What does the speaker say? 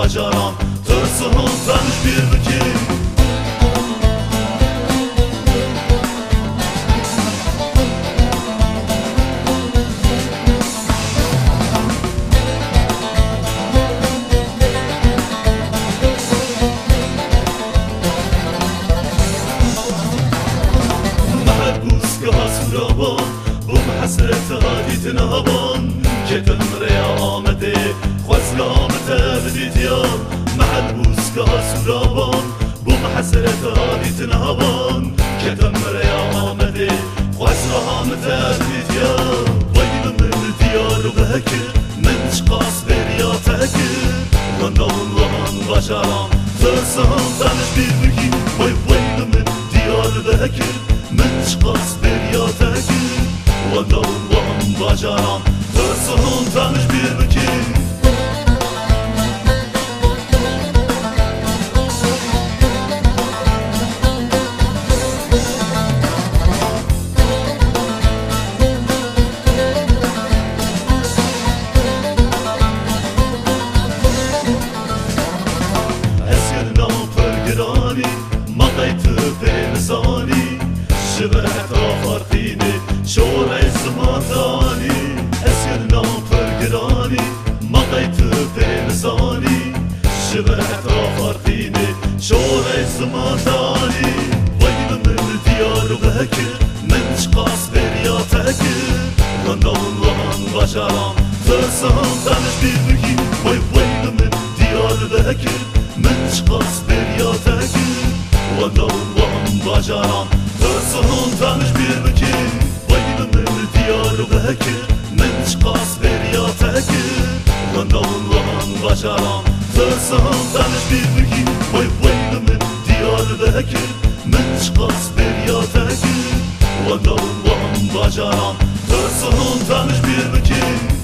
bacaram Tırsın tanış bir bükü سرابان بوم حسرت هادیت نهبان کتم ریا آمده خوز قامت بدید یا محل بوسکا سرابان بوم حسرت هادیت نهبان کتم ریا آمده خوز قامت بدید یا ویل من دیار بکر من شقاس بریا تکر لندان باشارم ترسان تنش bir bükü ویل من دیار بکر من شقاس بریا تکر لندان باشارم ترسان تنش bir bükü مضيت في لساني شبهت فرقيني شور الزمان ثاني أسير نام فرقراني مضيت في لساني شبهت فرقيني شور الزمان ثاني ويل من ديار بهكر من شقاس بريا تهكر لندن بشرام ترسان تنش bir bükü ويل من ديار بهكر من شقاس بريا تهكر لندن باشارم ترسان تنش bir bükü ويل من ديار بهكر من شقاس بريا تهكر لندن باشارم ترسان تنش bir bükü ويل من ديار بهكر من شقاس بريا تهكر لندن باشارم ترسان تنش bir bükü